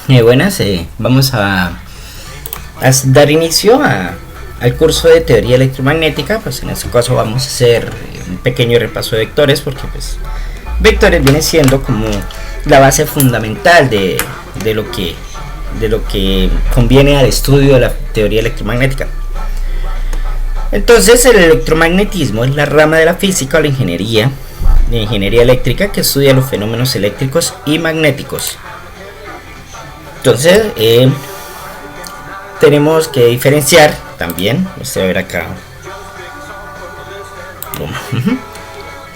Buenas, vamos a dar inicio al curso de teoría electromagnética. Pues en este caso vamos a hacer un pequeño repaso de vectores, porque pues vectores viene siendo como la base fundamental de lo que conviene al estudio de la teoría electromagnética. Entonces, el electromagnetismo es la rama de la física o la ingeniería eléctrica que estudia los fenómenos eléctricos y magnéticos. Entonces, tenemos que diferenciar también, usted va a ver acá,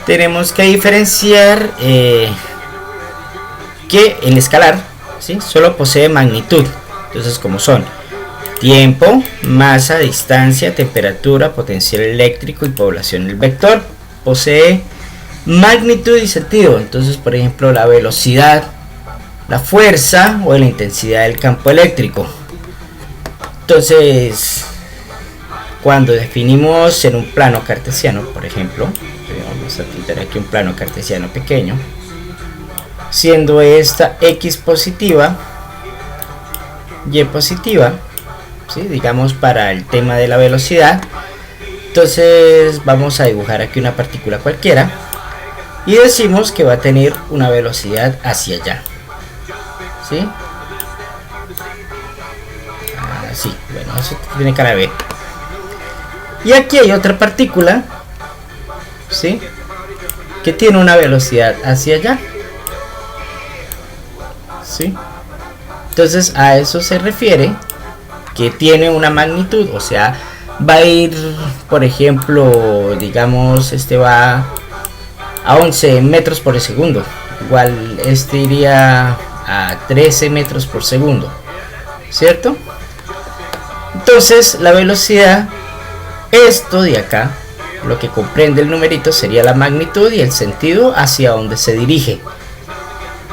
tenemos que diferenciar que el escalar, ¿sí?, solo posee magnitud. Entonces, como son tiempo, masa, distancia, temperatura, potencial eléctrico y población. El vector posee magnitud y sentido. Entonces, por ejemplo, la velocidad, la fuerza o la intensidad del campo eléctrico. Entonces, cuando definimos en un plano cartesiano, por ejemplo, vamos a pintar aquí un plano cartesiano pequeño, siendo esta x positiva, y positiva, ¿sí?, digamos para el tema de la velocidad. Entonces vamos a dibujar aquí una partícula cualquiera y decimos que va a tener una velocidad hacia allá, ¿sí? Así, bueno, eso tiene cara B. Y aquí hay otra partícula, ¿sí?, que tiene una velocidad hacia allá, ¿sí? Entonces a eso se refiere que tiene una magnitud, o sea, va a ir, por ejemplo, digamos, este va a 11 metros por segundo, igual este iría a 13 metros por segundo, ¿cierto? Entonces la velocidad, esto de acá, lo que comprende el numerito sería la magnitud y el sentido hacia donde se dirige.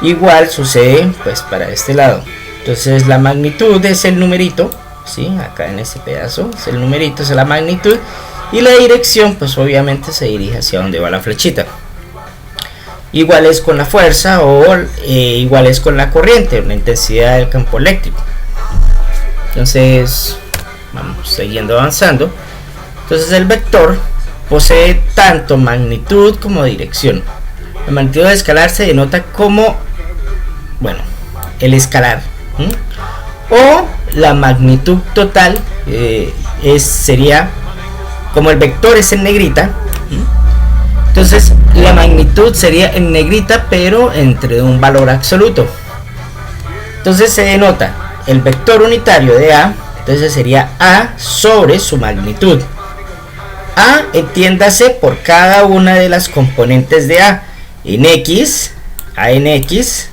Igual sucede pues para este lado. Entonces la magnitud es el numerito, ¿sí?, acá en este pedazo es el numerito, es la magnitud, y la dirección pues obviamente se dirige hacia donde va la flechita. Igual es con la fuerza o igual es con la corriente, la intensidad del campo eléctrico. Entonces vamos siguiendo avanzando. Entonces el vector posee tanto magnitud como dirección. La magnitud de escalar se denota como, bueno, el escalar, o la magnitud total, sería como el vector es en negrita, entonces la magnitud sería en negrita pero entre un valor absoluto. Entonces se denota el vector unitario de A, entonces sería A sobre su magnitud. A entiéndase por cada una de las componentes de A, en X, A en X,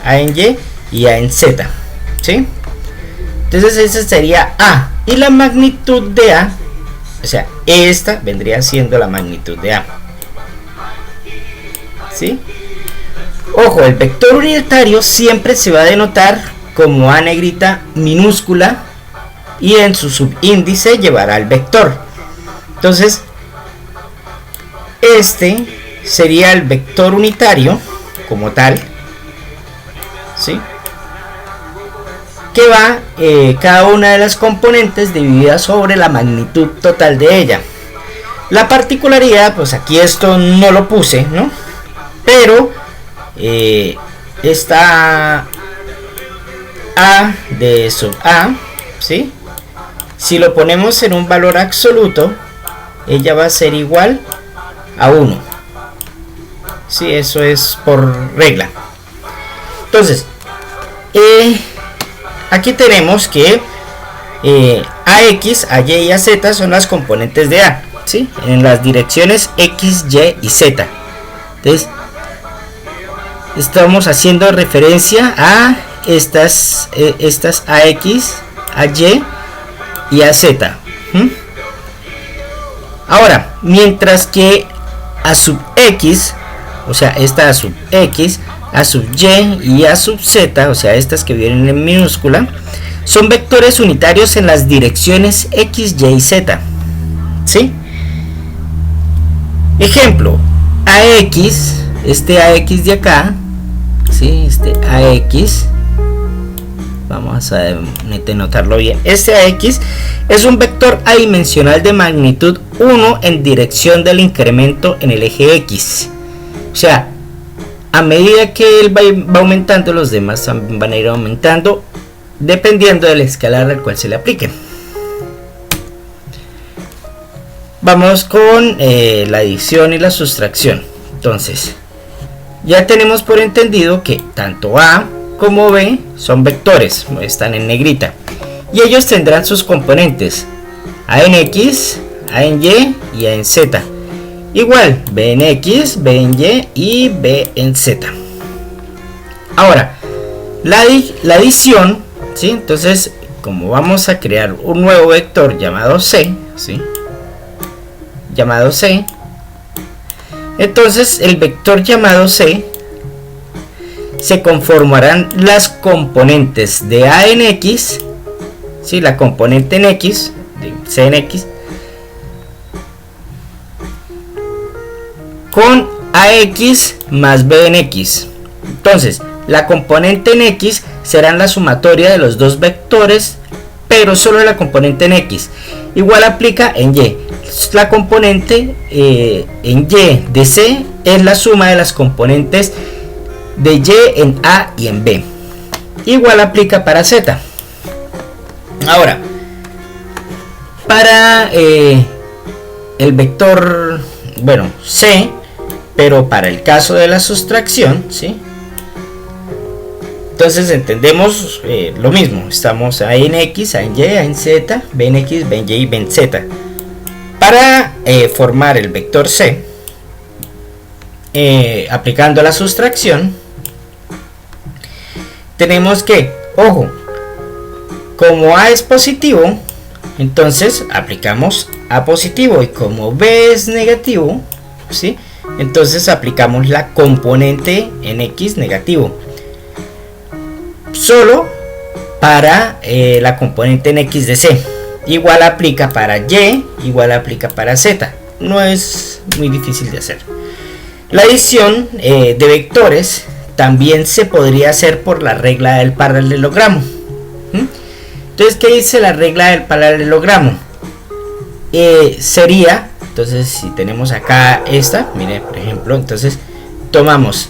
A en Y y A en Z, ¿sí? Entonces ese sería A, y la magnitud de A, o sea, esta vendría siendo la magnitud de A, ¿sí? Ojo, el vector unitario siempre se va a denotar como A negrita minúscula y en su subíndice llevará el vector. Entonces este sería el vector unitario como tal, ¿sí?, que va cada una de las componentes dividida sobre la magnitud total de ella. La particularidad, pues aquí esto no lo puse, ¿no?, pero esta A de sub A, ¿sí?, si lo ponemos en un valor absoluto, ella va a ser igual a 1, ¿sí?, eso es por regla. Entonces aquí tenemos que AX, AY y AZ son las componentes de A, ¿sí?, en las direcciones X, Y y Z. Entonces estamos haciendo referencia a estas AX, AY y AZ. Ahora, mientras que A sub X, o sea, esta A sub X, A sub Y y A sub Z, o sea, estas que vienen en minúscula, son vectores unitarios en las direcciones X, Y y Z, ¿sí? Ejemplo, AX, este AX de acá, ¿sí?, este AX vamos a denotarlo bien. Este AX es un vector adimensional de magnitud 1 en dirección del incremento en el eje X. O sea, a medida que él va aumentando, los demás van a ir aumentando dependiendo del escalar al cual se le aplique. Vamos con la adición y la sustracción. Entonces, ya tenemos por entendido que tanto A como B son vectores, están en negrita, y ellos tendrán sus componentes A en X, A en Y y A en Z. Igual B en X, B en Y y B en Z. Ahora, la adición, ¿sí? Entonces, como vamos a crear un nuevo vector llamado C, ¿sí? Llamado C, entonces el vector llamado C se conformarán las componentes de A en X, ¿sí? La componente en X, de C en X, con AX más B en X. Entonces, la componente en X serán la sumatoria de los dos vectores, pero solo de la componente en X. Igual aplica en Y. La componente en Y de C es la suma de las componentes de Y en A y en B. Igual aplica para Z. Ahora, para el vector, bueno, C, pero para el caso de la sustracción, ¿sí? Entonces entendemos lo mismo. Estamos A en X, A en Y, A en Z, B en X, B en Y y B en Z. Para formar el vector C, aplicando la sustracción, tenemos que, ojo, como A es positivo, entonces aplicamos A positivo, y como B es negativo, ¿sí? Entonces aplicamos la componente en X negativo. Solo para la componente en X de C. Igual aplica para Y, igual aplica para Z. No es muy difícil de hacer. La adición de vectores también se podría hacer por la regla del paralelogramo. Entonces, ¿qué dice la regla del paralelogramo? Sería, entonces, si tenemos acá esta, mire, por ejemplo, entonces tomamos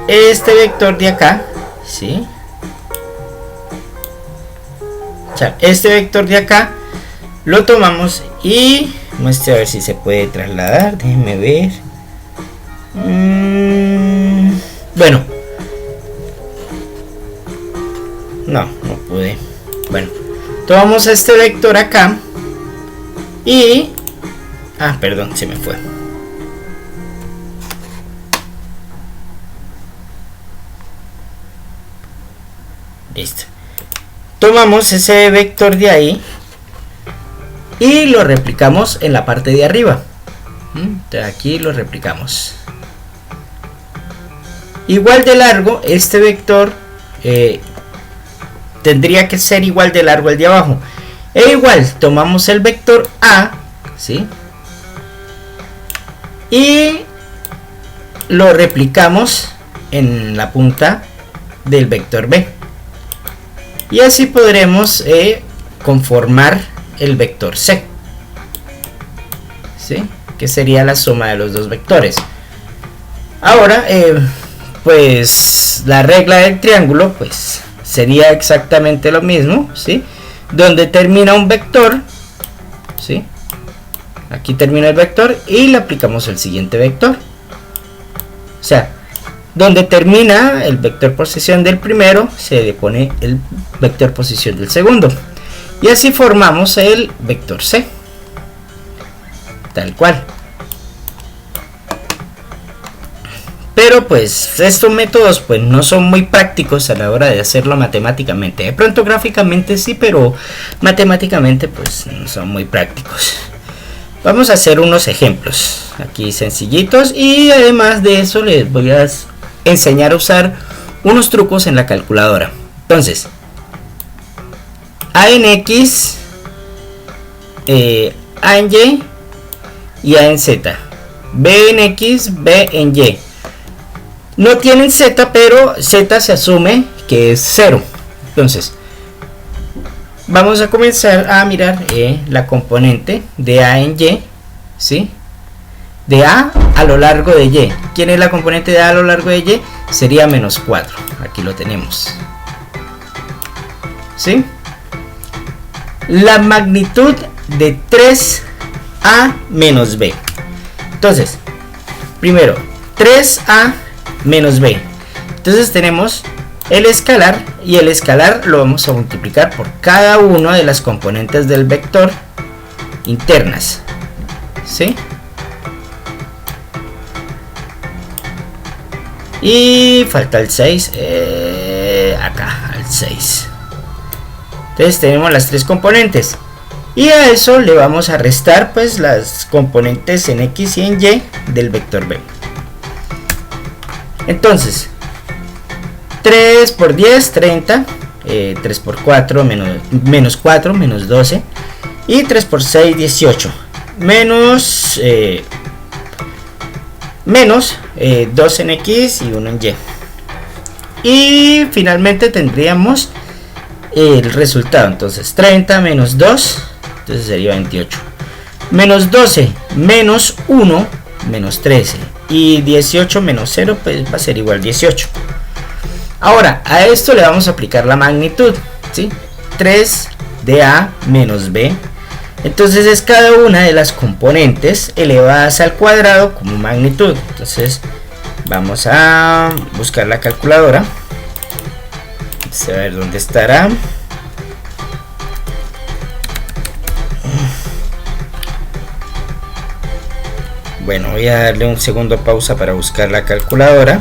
este vector de acá, ¿sí? O sea, este vector de acá lo tomamos y muestre a ver si se puede trasladar. Déjenme ver. Bueno, no pude. Bueno, tomamos este vector acá y perdón, se me fue. Listo. Tomamos ese vector de ahí y lo replicamos en la parte de arriba. De aquí lo replicamos. Igual de largo, este vector tendría que ser igual de largo el de abajo. E igual, tomamos el vector A, ¿sí? Y lo replicamos en la punta del vector B. Y así podremos conformar el vector C, ¿sí? Que sería la suma de los dos vectores. Ahora, pues la regla del triángulo, pues sería exactamente lo mismo, ¿sí? Donde termina un vector, ¿sí? Aquí termina el vector y le aplicamos el siguiente vector. O sea, donde termina el vector posición del primero, se le pone el vector posición del segundo. Y así formamos el vector C. Tal cual. Pero pues estos métodos pues no son muy prácticos a la hora de hacerlo matemáticamente. De pronto gráficamente sí, pero matemáticamente pues no son muy prácticos. Vamos a hacer unos ejemplos aquí sencillitos y además de eso les voy a enseñar a usar unos trucos en la calculadora. Entonces, A en X, A en Y y A en Z. B en X, B en Y. No tienen Z, pero Z se asume que es 0. Entonces, vamos a comenzar a mirar la componente de A en Y, ¿sí? De A a lo largo de Y. ¿Quién es la componente de A a lo largo de Y? Sería menos 4. Aquí lo tenemos, ¿sí? La magnitud de 3A menos B. Entonces, primero, 3A menos B. Entonces tenemos el escalar, y el escalar lo vamos a multiplicar por cada una de las componentes del vector internas, ¿sí? Y falta el 6, acá, el 6. Entonces tenemos las tres componentes. Y a eso le vamos a restar pues las componentes en X y en Y del vector B. Entonces, 3 por 10, 30. 3 por 4, menos 4, menos 12. Y 3 por 6, 18. Menos 2 en X y 1 en Y. Y finalmente tendríamos el resultado. Entonces 30 menos 2, entonces sería 28. Menos 12 menos 1, menos 13. Y 18 menos 0, pues va a ser igual 18. Ahora, a esto le vamos a aplicar la magnitud, ¿sí? 3 de A menos B. Entonces es cada una de las componentes elevadas al cuadrado como magnitud. Entonces vamos a buscar la calculadora. Vamos a ver dónde estará. Bueno, voy a darle un segundo pausa para buscar la calculadora.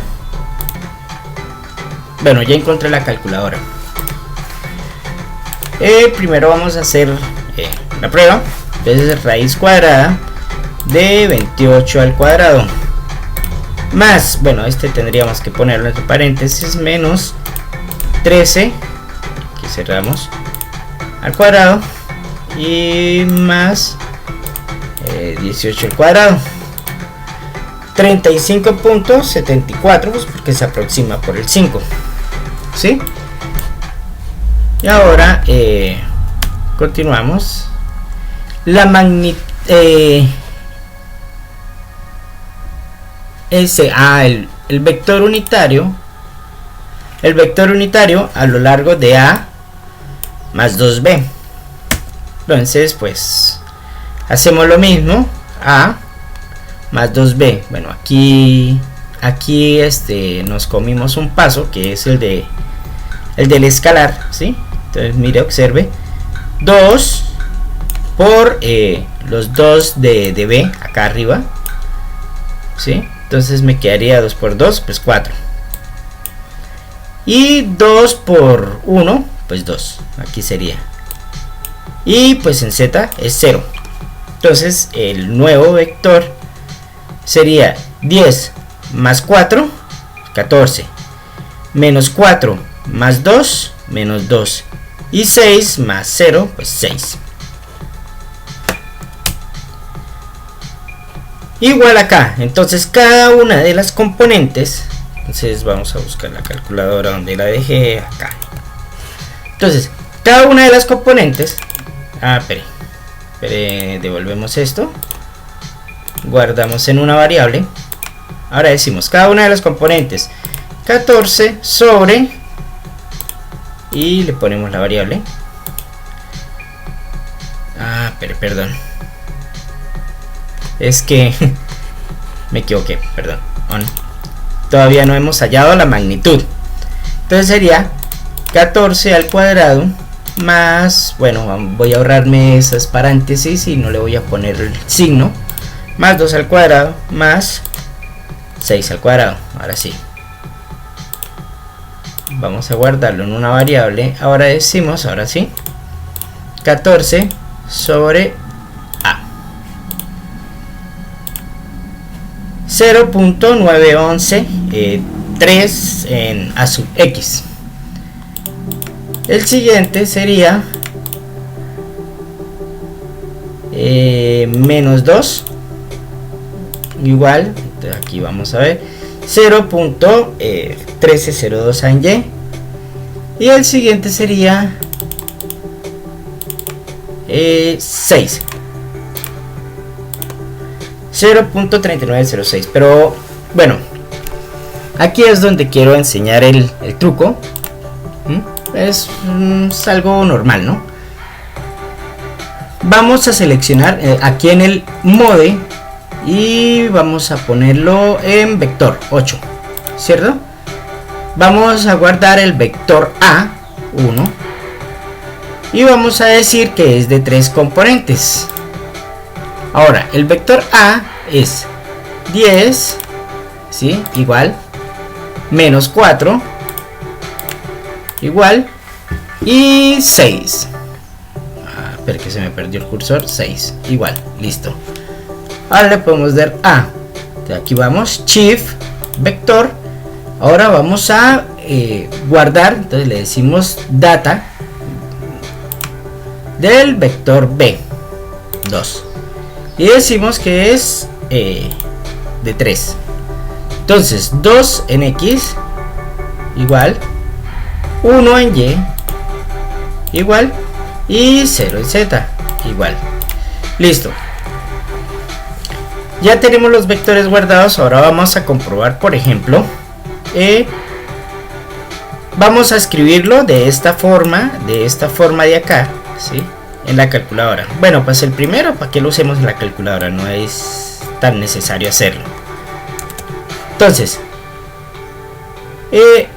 Bueno, ya encontré la calculadora. Primero vamos a hacer la prueba. Entonces raíz cuadrada de 28 al cuadrado más, bueno, tendríamos que ponerlo entre paréntesis, menos 13, aquí cerramos, al cuadrado, y más 18 al cuadrado. 35.74, pues porque se aproxima por el 5, ¿sí? Y ahora continuamos. La magnitud el vector unitario a lo largo de A más 2B. Entonces pues hacemos lo mismo, A más 2B. Bueno, aquí nos comimos un paso, que es el del escalar, ¿sí? Entonces mire, observe, 2 por los 2 de B acá arriba, ¿sí? Entonces me quedaría 2 por 2, pues 4. Y 2 por 1, pues 2. Aquí sería. Y pues en Z es 0. Entonces el nuevo vector sería 10 más 4, 14. Menos 4 más 2, menos 2. Y 6 más 0, pues 6. Igual acá. Entonces cada una de las componentes, entonces vamos a buscar la calculadora donde la dejé, acá. Entonces cada una de las componentes, devolvemos esto, guardamos en una variable. Ahora decimos cada una de las componentes 14 sobre, y le ponemos la variable. Perdón, es que me equivoqué, perdón. Todavía no hemos hallado la magnitud. Entonces sería 14 al cuadrado más, bueno, voy a ahorrarme esas paréntesis y no le voy a poner el signo, más 2 al cuadrado más 6 al cuadrado. Ahora sí, vamos a guardarlo en una variable. Ahora decimos, ahora sí, 14 sobre A, 0.911 3 en A sub X. El siguiente sería menos 2, igual, aquí vamos a ver 0.1302 A en Y. Y el siguiente sería 6. 0.3906. Pero bueno, aquí es donde quiero enseñar el truco. Es algo normal, ¿no? Vamos a seleccionar aquí en el mode y vamos a ponerlo en vector 8, ¿cierto? Vamos a guardar el vector A1 y vamos a decir que es de 3 componentes. Ahora, el vector A es 10, ¿sí? Igual, menos 4, igual, y 6. Espera que se me perdió el cursor. 6, igual, listo. Ahora le podemos dar A. Aquí vamos, shift, vector. Ahora vamos a guardar, entonces le decimos data del vector B2 y decimos que es de 3. Entonces 2 en X igual, 1 en Y igual y 0 en Z igual. Listo. Ya tenemos los vectores guardados. Ahora vamos a comprobar, por ejemplo, vamos a escribirlo de esta forma de acá, ¿sí? En la calculadora. Bueno, pues el primero, para que lo usemos en la calculadora, no es tan necesario hacerlo. Entonces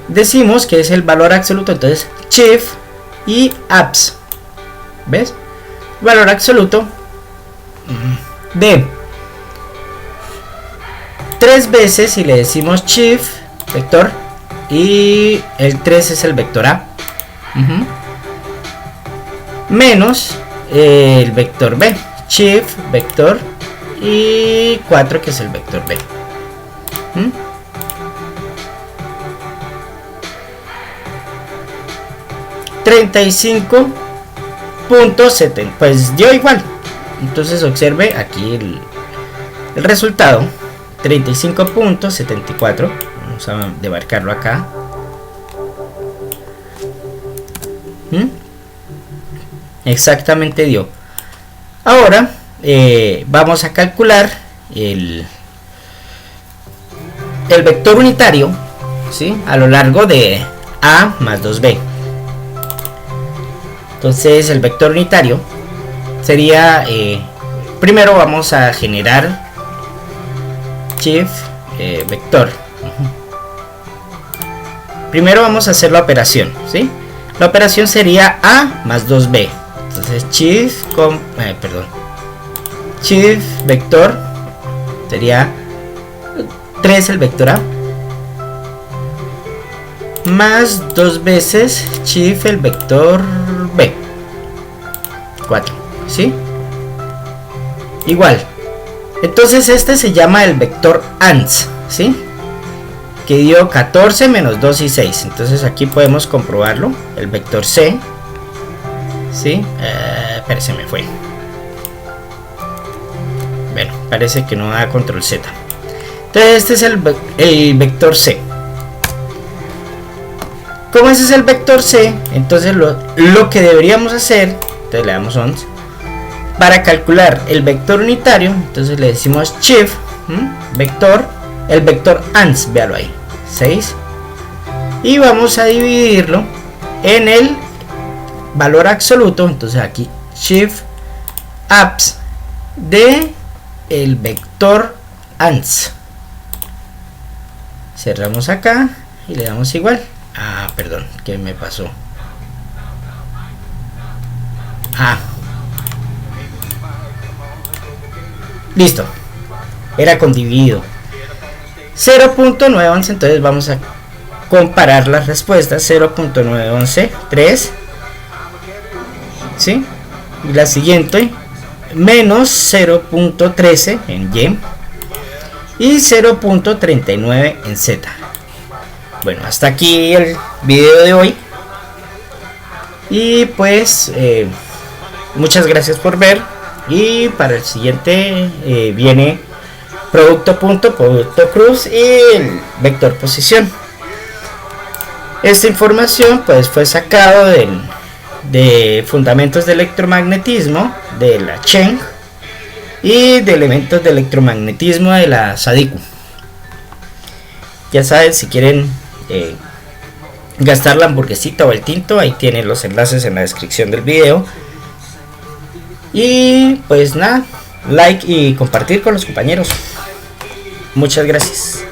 decimos que es el valor absoluto, entonces shift y abs, ¿ves? Valor absoluto de 3 veces y le decimos shift vector y el 3 es el vector A, menos el vector B, shift vector y 4 que es el vector B. 35.70, pues dio igual. Entonces observe aquí el resultado, 35.74. Vamos a demarcarlo acá. Exactamente dio. Ahora vamos a calcular el vector unitario, ¿sí? A lo largo de A más 2B. Entonces el vector unitario sería, primero vamos a generar shift vector. Primero vamos a hacer la operación, ¿sí? La operación sería A más 2B. Entonces shift shift vector sería 3 el vector A más 2 veces shift el vector B, 4, ¿sí? Igual. Entonces este se llama el vector ANS, ¿sí? Que dio 14 menos 2 y 6. Entonces aquí podemos comprobarlo. El vector C, ¿sí? Pero se me fue. Bueno, parece que no da control Z. Entonces este es el vector C. Como ese es el vector C, entonces lo que deberíamos hacer, entonces le damos 11, para calcular el vector unitario, entonces le decimos shift vector, el vector ANS, véalo ahí, 6, y vamos a dividirlo en el valor absoluto. Entonces aquí shift abs de el vector ANS, cerramos acá y le damos igual. Perdón, ¿qué me pasó? Listo, era con dividido 0.911. entonces vamos a comparar las respuestas. 0.911, 3, ¿sí? Y la siguiente menos 0.13 en Y y 0.39 en Z. Bueno, hasta aquí el video de hoy. Y pues muchas gracias por ver. Y para el siguiente viene producto punto, producto cruz y el vector posición. Esta información pues fue sacado de fundamentos de electromagnetismo de la Cheng y de elementos de electromagnetismo de la Sadiku. Ya saben, si quieren gastar la hamburguesita o el tinto, ahí tienen los enlaces en la descripción del video. Y pues nada, like y compartir con los compañeros. Muchas gracias.